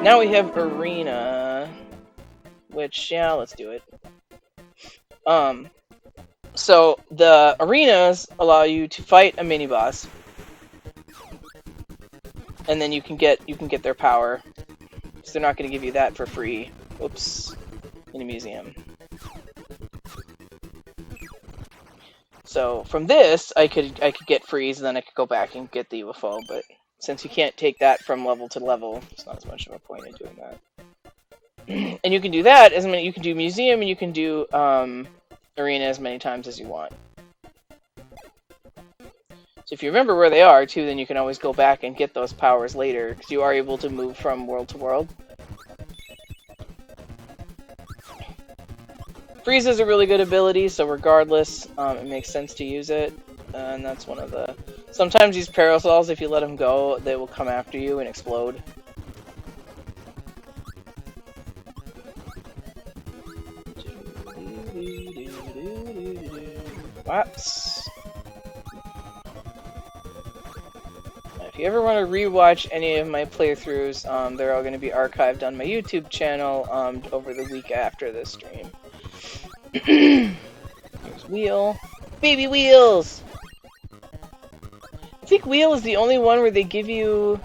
now we have Arena, which, yeah, let's do it. So the arenas allow you to fight a mini boss, and then you can get their power. So they're not going to give you that for free. Oops, in a museum. So from this, I could get freeze, and then I could go back and get the UFO. But since you can't take that from level to level, it's not as much of a point in doing that. And you can do that as many. You can do museum, and you can do arena as many times as you want. So if you remember where they are too, then you can always go back and get those powers later, because you are able to move from world to world. Freeze is a really good ability, so regardless, it makes sense to use it. And that's one of the... Sometimes these parasols, if you let them go, they will come after you and explode. Whoops. If you ever want to rewatch any of my playthroughs, they're all going to be archived on my YouTube channel over the week after this stream. Here's Wheel. Baby Wheels! I think Wheel is the only one where they give you...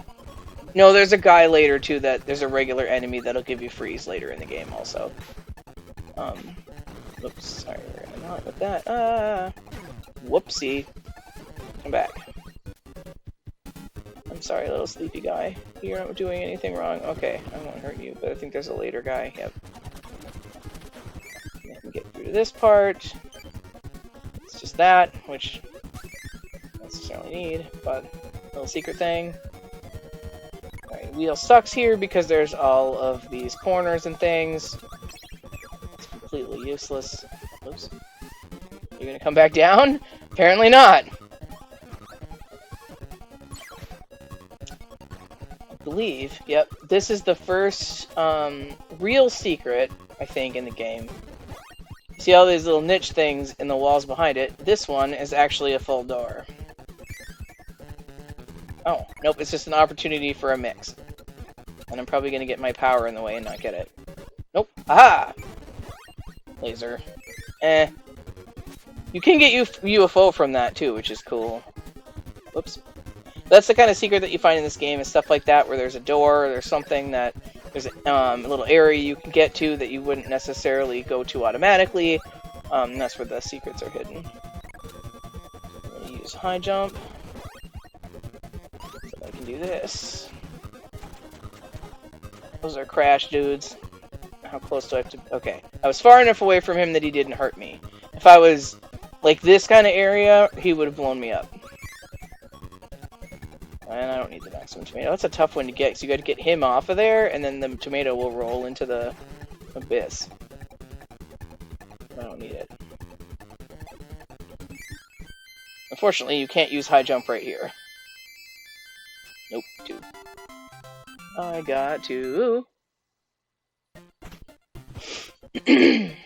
No, there's a guy later too that... There's a regular enemy that'll give you freeze later in the game also. Oops, sorry, we're not with that. Whoopsie. Come back. I'm sorry, little sleepy guy. You're not doing anything wrong. Okay, I won't hurt you, but I think there's a later guy. Yep. I can get through to this part. It's just that, which I don't necessarily need, but a little secret thing. Alright, Wheel sucks here because there's all of these corners and things. It's completely useless. Oops. You're gonna come back down? Apparently not! Believe, yep, this is the first real secret, I think, in the game. See all these little niche things in the walls behind it? This one is actually a full door. Oh, nope, it's just an opportunity for a mix. And I'm probably gonna get my power in the way and not get it. Nope, aha! Laser. Eh. You can get UFO from that too, which is cool. Whoops. That's the kind of secret that you find in this game, is stuff like that, where there's a door, or there's something that, there's a little area you can get to that you wouldn't necessarily go to automatically. That's where the secrets are hidden. I'm going to use high jump, so I can do this. Those are crash dudes. How close do I have to... Okay. I was far enough away from him that he didn't hurt me. If I was, like, this kind of area, he would have blown me up. And I don't need the maximum tomato. That's a tough one to get, because you got to get him off of there, and then the tomato will roll into the abyss. I don't need it. Unfortunately, you can't use high jump right here. Nope, 2. I got 2. Okay.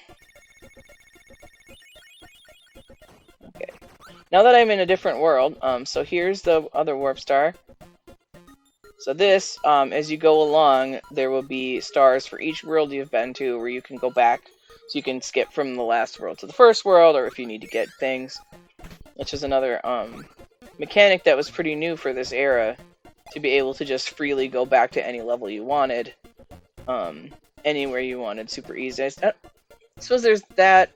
Now that I'm in a different world, so here's the other warp star. So this, as you go along, there will be stars for each world you've been to, where you can go back, so you can skip from the last world to the first world, or if you need to get things. Which is another mechanic that was pretty new for this era, to be able to just freely go back to any level you wanted, anywhere you wanted, super easy. I suppose there's that.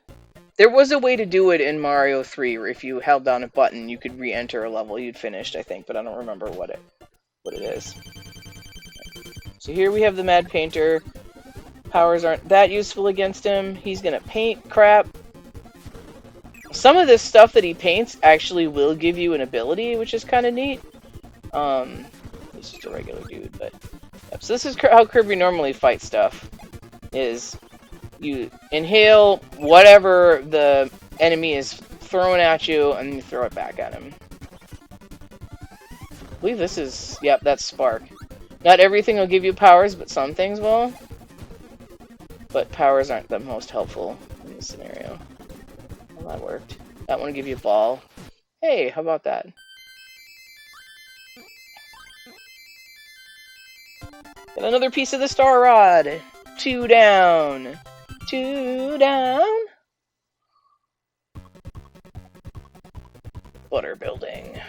There was a way to do it in Mario 3, where if you held down a button, you could re-enter a level you'd finished, I think, but I don't remember what it is. So here we have the Mad Painter. Powers aren't that useful against him. He's gonna paint crap. Some of this stuff that he paints actually will give you an ability, which is kind of neat. He's just a regular dude, but... Yep. So this is how Kirby normally fights stuff. Is... You inhale whatever the enemy is throwing at you, and you throw it back at him. I believe this is... Yep, that's Spark. Not everything will give you powers, but some things will. But powers aren't the most helpful in this scenario. Well, that worked. That one will give you a ball. Hey, how about that? Got another piece of the star rod. 2 down. 2 down. Butter building.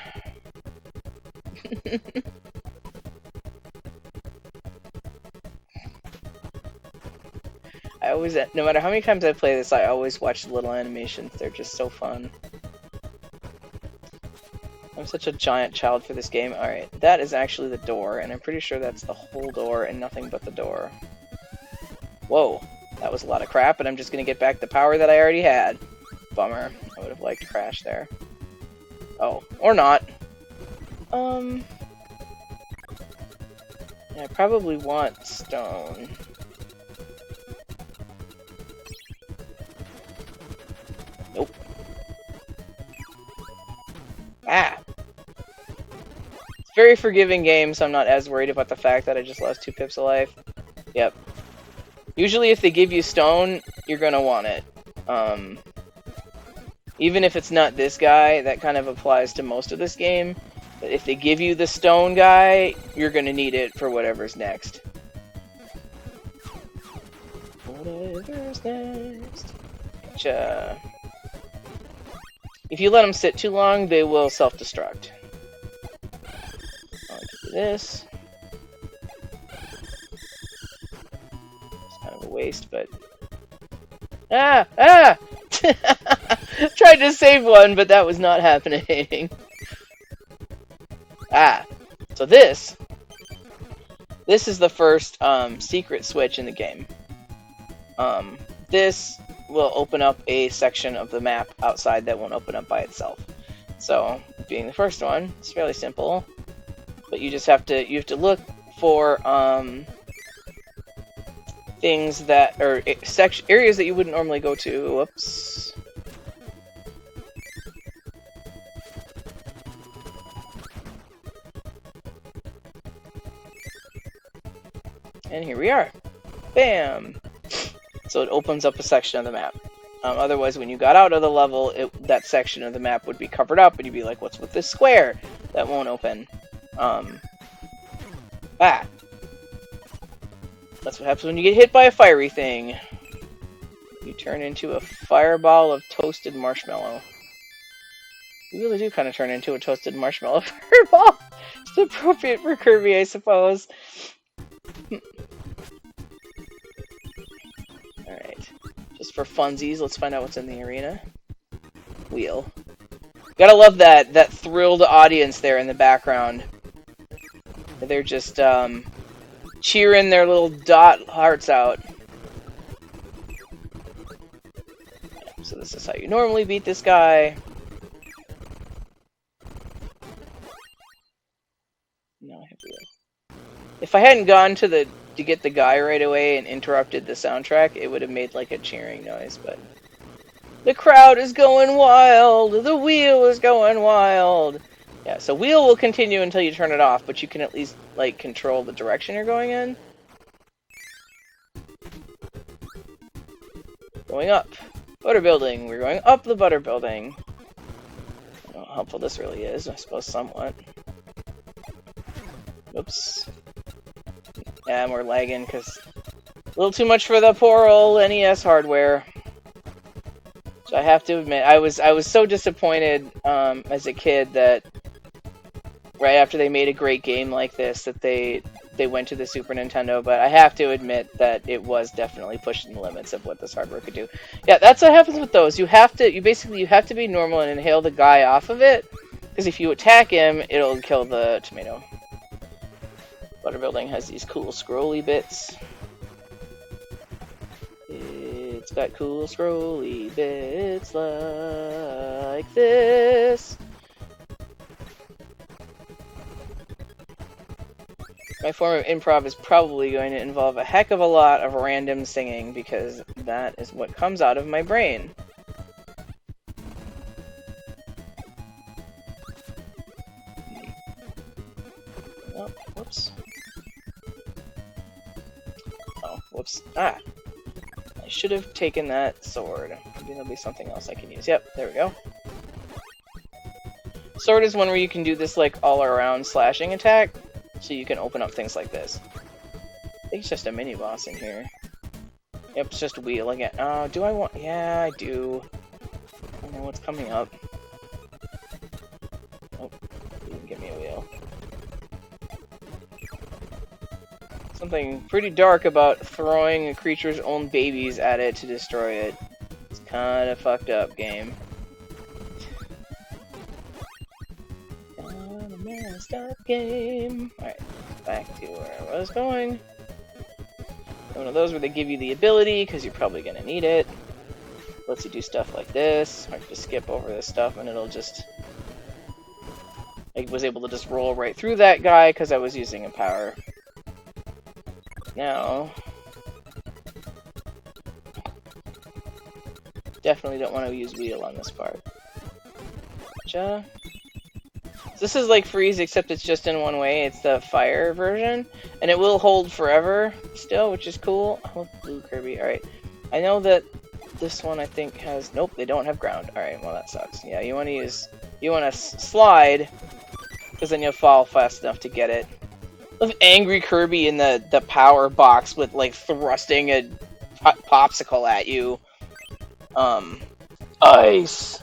I always, no matter how many times I play this, I always watch the little animations. They're just so fun. I'm such a giant child for this game. Alright, that is actually the door, and I'm pretty sure that's the whole door and nothing but the door. Whoa, that was a lot of crap, and I'm just gonna get back the power that I already had. Bummer. I would have liked to crash there. Oh, or not. Yeah, I probably want stone. Nope. Ah! It's a very forgiving game, so I'm not as worried about the fact that I just lost 2 pips of life. Yep. Usually if they give you stone, you're gonna want it. Even if it's not this guy, that kind of applies to most of this game. But if they give you the stone guy, you're gonna need it for whatever's next. Whatever's next. Gotcha. If you let them sit too long, they will self-destruct. I'll do this. It's kind of a waste, but... Ah! Ah! Tried to save one, but that was not happening. Ah! So this is the first secret switch in the game. This will open up a section of the map outside that won't open up by itself. So, being the first one, it's fairly simple. But you just have to look for things that or areas that you wouldn't normally go to. Whoops. And here we are. Bam! So it opens up a section of the map. Otherwise, when you got out of the level, that section of the map would be covered up, and you'd be like, what's with this square? That won't open. Ah! That's what happens when you get hit by a fiery thing. You turn into a fireball of toasted marshmallow. You really do kind of turn into a toasted marshmallow fireball. It's appropriate for Kirby, I suppose. Alright. Just for funsies, let's find out what's in the arena. Wheel. Gotta love that thrilled audience there in the background. They're just, cheering their little dot hearts out. So this is how you normally beat this guy. No, I have to go. If I hadn't gone to get the guy right away and interrupted the soundtrack, it would have made like a cheering noise, but the crowd is going wild! The wheel is going wild! Yeah, so wheel will continue until you turn it off, but you can at least, like, control the direction you're going in. Going up. Butter building. We're going up the butter building. I don't know how helpful this really is, I suppose somewhat. Oops. Yeah, we're lagging, because a little too much for the poor old NES hardware. So I have to admit, I was so disappointed as a kid that right after they made a great game like this, that they went to the Super Nintendo, but I have to admit that it was definitely pushing the limits of what this hardware could do. Yeah, that's what happens with those. You have to be normal and inhale the guy off of it, because if you attack him, it'll kill the tomato. Butter building has these cool scrolly bits. It's got cool scrolly bits like this. My form of improv is probably going to involve a heck of a lot of random singing, because that is what comes out of my brain. Oh, whoops. Oh, whoops. Ah! I should have taken that sword. Maybe there'll be something else I can use. Yep, there we go. Sword is one where you can do this, like, all-around slashing attack. So you can open up things like this. think it's just a mini boss in here. Yep, it's just a wheel again. Oh, do I want? Yeah, I do. I don't know what's coming up. Oh, you can give me a wheel. Something pretty dark about throwing a creature's own babies at it to destroy it. It's kind of fucked up, game. Kinda messed up game. Alright, back to where I was going. One of those where they give you the ability, because you're probably going to need it. Lets you do stuff like this. I can just skip over this stuff and it'll just... I was able to just roll right through that guy because I was using a power. Now... definitely don't want to use wheel on this part. Gotcha. This is like freeze, except it's just in one way. It's the fire version, and it will hold forever still, which is cool. Oh, blue Kirby. All right, I know that this one I think has. Nope, they don't have ground. All right, well that sucks. Yeah, you want to slide, because then you'll fall fast enough to get it. Love angry Kirby in the power box with like thrusting a popsicle at you. Ice.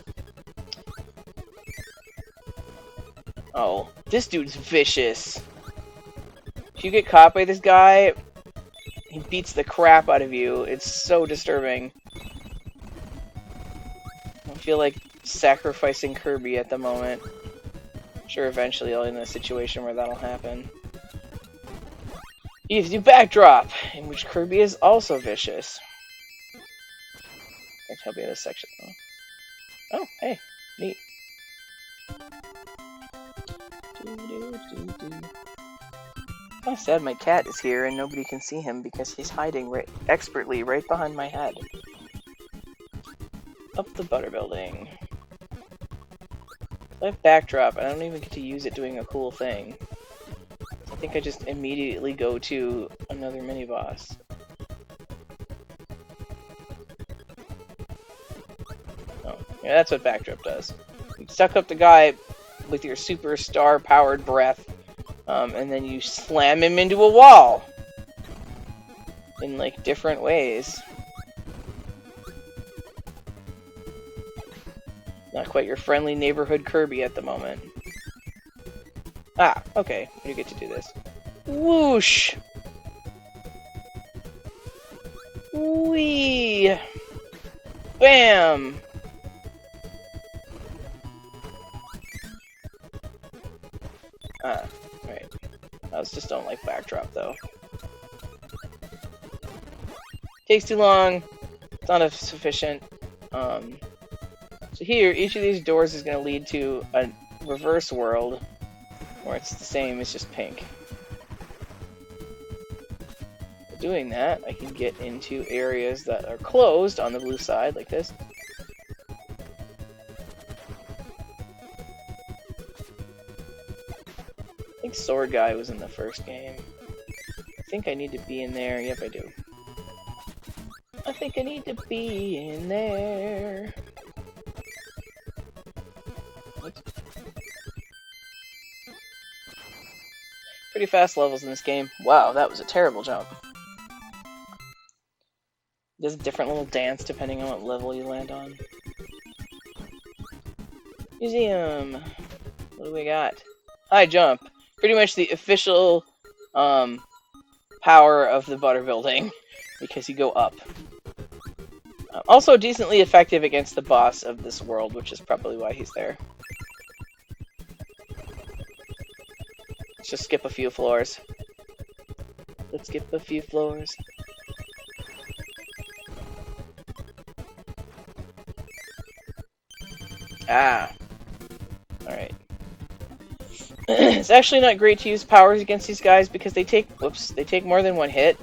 Oh, this dude's vicious. If you get caught by this guy, he beats the crap out of you. It's so disturbing. I feel like sacrificing Kirby at the moment. I'm sure eventually I'll be in a situation where that'll happen. You do backdrop, in which Kirby is also vicious. I can help you in this section though. Oh, hey, neat. I'm sad my cat is here and nobody can see him because he's hiding expertly right behind my head. Up the butter building. I have backdrop, and I don't even get to use it doing a cool thing. I think I just immediately go to another mini boss. Oh, yeah, that's what backdrop does. You suck up the guy with your superstar powered breath, and then you slam him into a wall in like different ways. Not quite your friendly neighborhood Kirby at the moment. Ah, okay, you get to do this. Whoosh! Whee! Bam! Ah, right. I just don't like backdrop though. Takes too long. It's not sufficient. So here, each of these doors is going to lead to a reverse world, where it's the same, it's just pink. By doing that, I can get into areas that are closed on the blue side, like this. I think Sword Guy was in the first game. I think I need to be in there. Yep, I do. I think I need to be in there. Pretty fast levels in this game. Wow, that was a terrible jump. There's a different little dance depending on what level you land on. Museum. What do we got? High jump. Pretty much the official power of the butter building, because you go up. Also decently effective against the boss of this world, which is probably why he's there. Let's just skip a few floors. Let's skip a few floors. Ah. Alright. It's actually not great to use powers against these guys because they take more than one hit.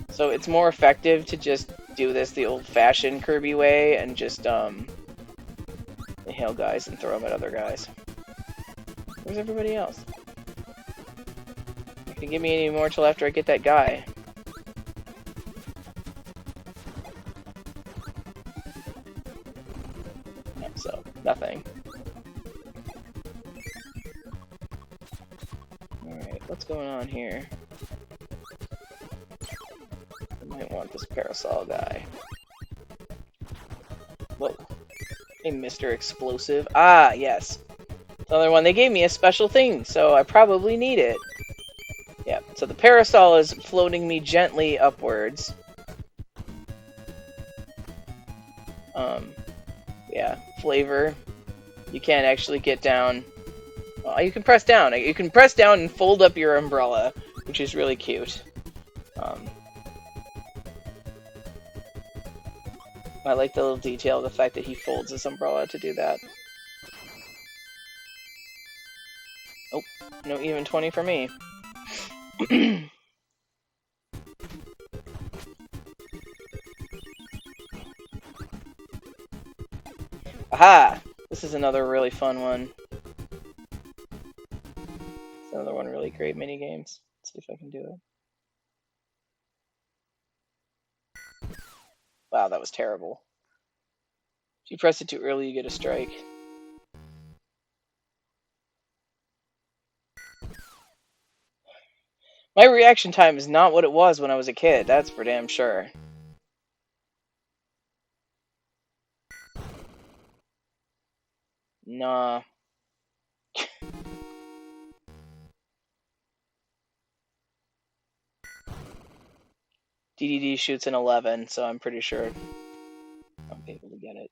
So it's more effective to just do this the old-fashioned Kirby way and just inhale guys and throw them at other guys. Where's everybody else? Not gonna give me any more till after I get that guy. Yeah, so nothing. Alright, what's going on here? I want this parasol guy. Whoa. Hey, Mr. Explosive. Ah, yes. Another one. They gave me a special thing, so I probably need it. Yeah, so the parasol is floating me gently upwards. Yeah, flavor. You can't actually get down. Well, you can press down. You can press down and fold up your umbrella, which is really cute. I like the little detail of the fact that he folds his umbrella to do that. Oh, no even 20 for me. Aha! This is another really fun one. It's another one really great mini games. Let's see if I can do it. Wow, that was terrible. If you press it too early, you get a strike. My reaction time is not what it was when I was a kid, that's for damn sure. Nah. DDD shoots an 11, so I'm pretty sure I'll be able to get it.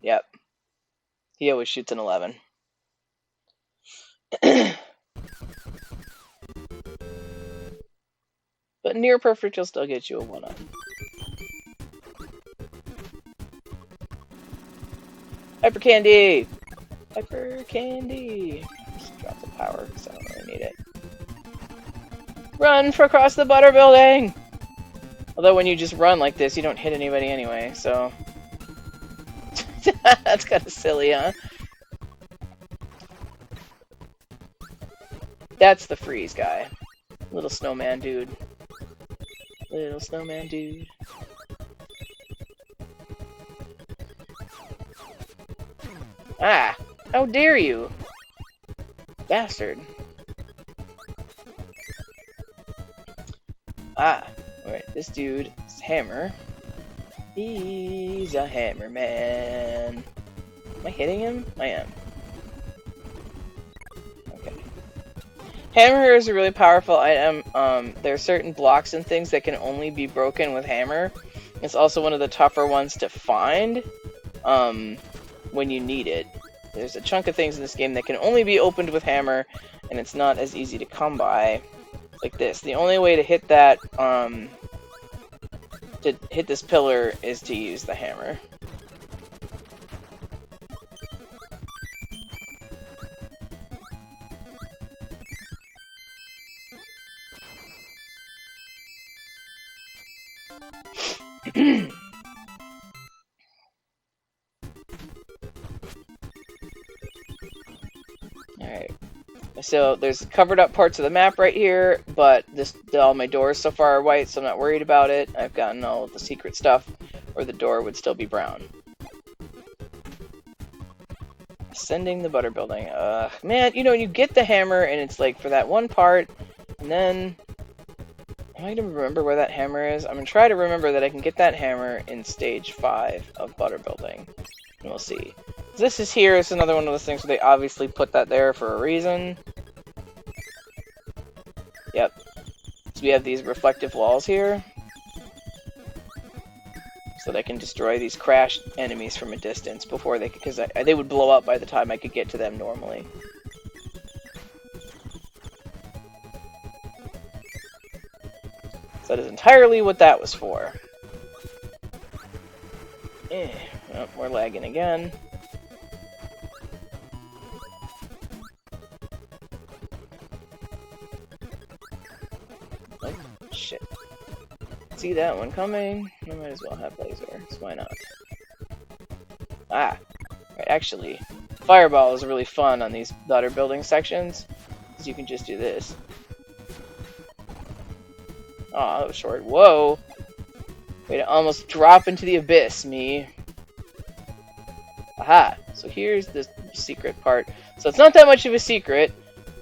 Yep. He always shoots an 11. But near perfect will still get you a 1-up. Hyper Candy! Hyper Candy! Just drop the power because I don't really need it. Run for across the butter building! Although when you just run like this, you don't hit anybody anyway, so... That's kind of silly, huh? That's the freeze guy. Little snowman dude. Little snowman dude. Ah! How dare you! Bastard. Ah! Alright, this dude is Hammer. He's a hammer man. Am I hitting him? I am. Okay. Hammer is a really powerful item. There are certain blocks and things that can only be broken with hammer. It's also one of the tougher ones to find when you need it. There's a chunk of things in this game that can only be opened with hammer, and it's not as easy to come by. Like this. The only way to hit that, to hit this pillar is to use the hammer. Alright. So there's covered up parts of the map right here, but all my doors so far are white, so I'm not worried about it. I've gotten all of the secret stuff, or the door would still be brown. Ascending the butter building. Man, you know, you get the hammer, and it's like for that one part, and then... Am I going to remember where that hammer is? I'm going to try to remember that I can get that hammer in stage 5 of butter building. And we'll see. This is here. It's another one of those things where they obviously put that there for a reason. Yep. So we have these reflective walls here. So that I can destroy these crashed enemies from a distance before they... Because they would blow up by the time I could get to them normally. So that is entirely what that was for. Oh, we're lagging again. Oh, shit. See that one coming? I might as well have lasers. Why not? Ah! Right, actually, Fireball is really fun on these butter building sections, because you can just do this. Oh, that was short. Whoa! Way to almost drop into the abyss, me. Aha! So here's the secret part. So it's not that much of a secret.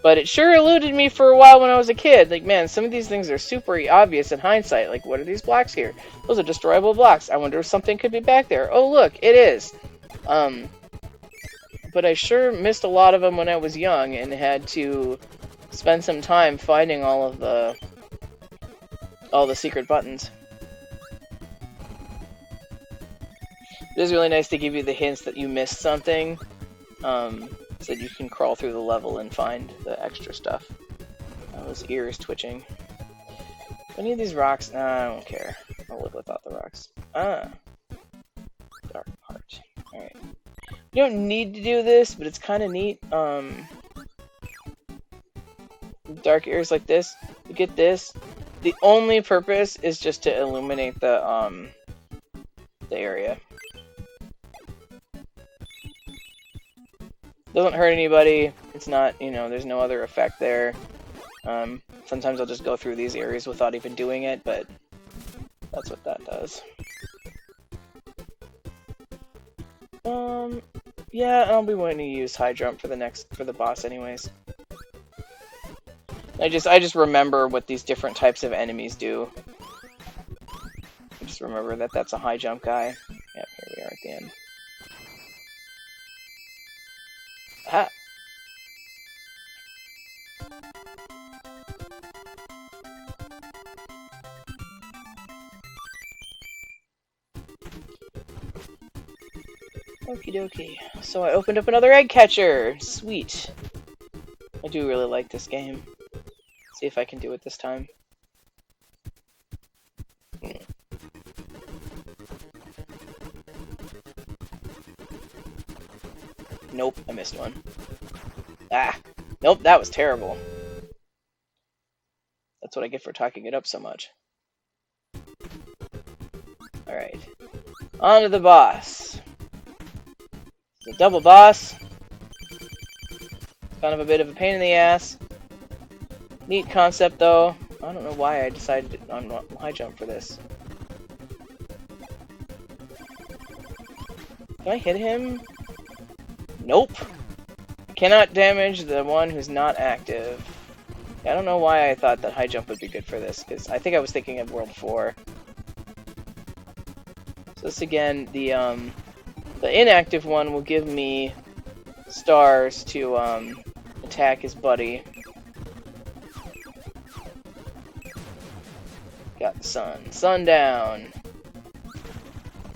But it sure eluded me for a while when I was a kid. Like, man, some of these things are super obvious in hindsight. Like, what are these blocks here? Those are destroyable blocks. I wonder if something could be back there. Oh, look, it is. But I sure missed a lot of them when I was young and had to spend some time finding all the secret buttons. It is really nice to give you the hints that you missed something, so that you can crawl through the level and find the extra stuff. Oh, his ear is twitching. Any of these rocks? Nah, I don't care. I'll live without the rocks. Ah. Dark heart. Alright. You don't need to do this, but it's kind of neat. Dark ears like this. You get this. The only purpose is just to illuminate the area. Doesn't hurt anybody. It's not, you know, there's no other effect there. Sometimes I'll just go through these areas without even doing it, but that's what that does. Yeah, I'll be wanting to use high jump for the boss anyways. I just remember what these different types of enemies do. I just remember that that's a high jump guy. Yep, here we are at the end. Ha! Okie dokie. So I opened up another egg catcher! Sweet. I do really like this game. See if I can do it this time. Nope, I missed one. Ah! Nope, that was terrible. That's what I get for talking it up so much. Alright. On to the boss. The double boss. Kind of a bit of a pain in the ass. Neat concept, though. I don't know why I decided on high jump for this. Can I hit him? Nope. I cannot damage the one who's not active. I don't know why I thought that high jump would be good for this, because I think I was thinking of World 4. So this again, the inactive one will give me stars to attack his buddy. Got the sun. Sundown!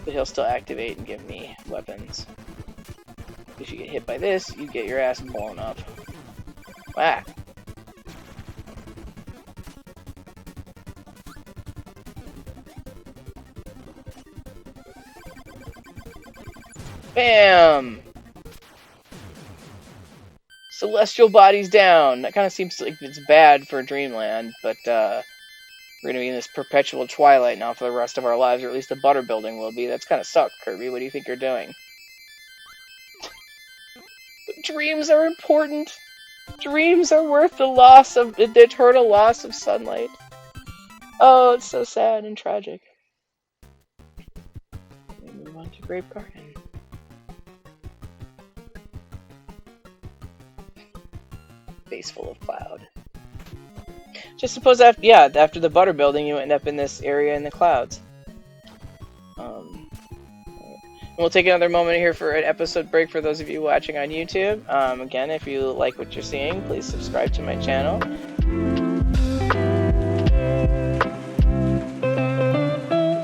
But he'll still activate and give me weapons. If you get hit by this, you get your ass blown up. Whack! Bam! Celestial bodies down! That kind of seems like it's bad for Dreamland, but we're gonna be in this perpetual twilight now for the rest of our lives, or at least the butter building will be. That's kind of sucked, Kirby. What do you think you're doing? Dreams are important. Dreams are worth the eternal loss of sunlight. Oh, it's so sad and tragic. We move on to Grape Garden. Face full of cloud. Just suppose after the butter building, you end up in this area in the clouds. We'll take another moment here for an episode break for those of you watching on YouTube. Again, if you like what you're seeing, please subscribe to my channel.